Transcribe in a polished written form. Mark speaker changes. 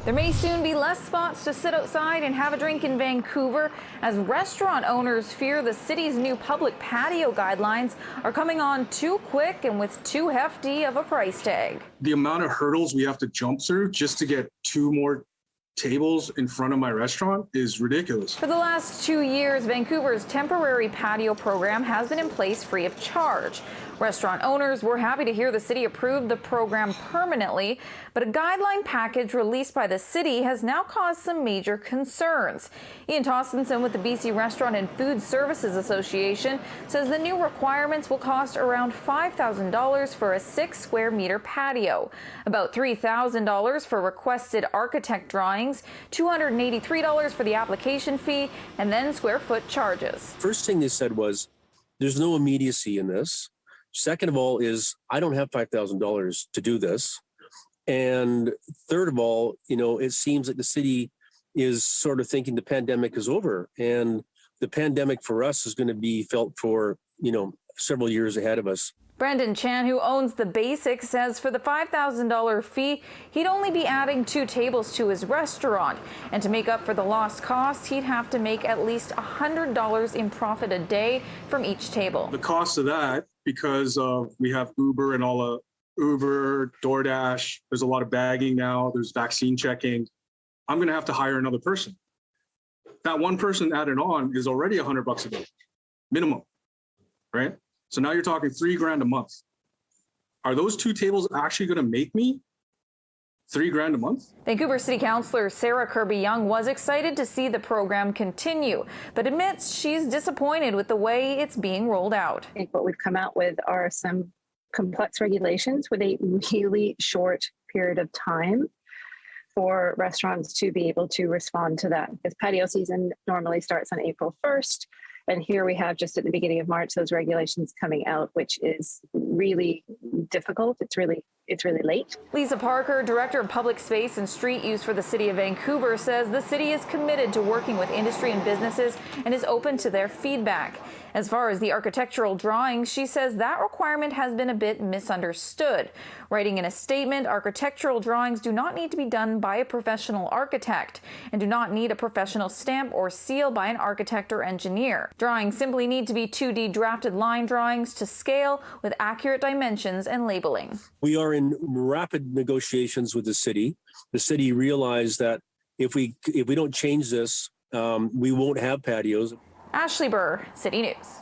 Speaker 1: There may soon be less spots to sit outside and have a drink in Vancouver as restaurant owners fear the city's new public patio guidelines are coming on too quick and with too hefty of a price tag.
Speaker 2: The amount of hurdles we have to jump through just to get 2 more tables in front of my restaurant is ridiculous.
Speaker 1: For the last 2 years, Vancouver's temporary patio program has been in place free of charge. Restaurant owners were happy to hear the city approved the program permanently, but a guideline package released by the city has now caused some major concerns. Ian Tostenson with the BC Restaurant and Food Services Association says the new requirements will cost around $5,000 for a 6 square meter patio, about $3,000 for requested architect drawings, $283 for the application fee, and then square foot charges.
Speaker 3: First thing they said was, there's no immediacy in this. Second of all is, I don't have $5,000 to do this. And third of all, it seems like the city is sort of thinking the pandemic is over. And the pandemic for us is going to be felt for, several years ahead of us.
Speaker 1: Brendan Chan, who owns The Basic, says for the $5,000 fee, he'd only be adding 2 tables to his restaurant. And to make up for the lost cost, he'd have to make at least $100 in profit a day from each table.
Speaker 2: The cost of that, because we have Uber and all the Uber, DoorDash, there's a lot of bagging now, there's vaccine checking. I'm going to have to hire another person. That one person added on is already $100 a day, minimum, right? So now you're talking $3,000 a month. Are those 2 tables actually going to make me $3,000 a month?
Speaker 1: Vancouver City Councillor Sarah Kirby-Young was excited to see the program continue, but admits she's disappointed with the way it's being rolled out.
Speaker 4: I think what we've come out with are some complex regulations with a really short period of time for restaurants to be able to respond to that. Because patio season normally starts on April 1st. And here we have just at the beginning of March, those regulations coming out, which is really difficult. It's really late.
Speaker 1: Lisa Parker, Director of Public Space and Street Use for the City of Vancouver, says the city is committed to working with industry and businesses and is open to their feedback. As far as the architectural drawings, she says that requirement has been a bit misunderstood. Writing in a statement, architectural drawings do not need to be done by a professional architect and do not need a professional stamp or seal by an architect or engineer. Drawings simply need to be 2D drafted line drawings to scale with accurate dimensions and labeling.
Speaker 3: We are in rapid negotiations with the city. The city realized that if we don't change this, we won't have patios.
Speaker 1: Ashley Burr, City News.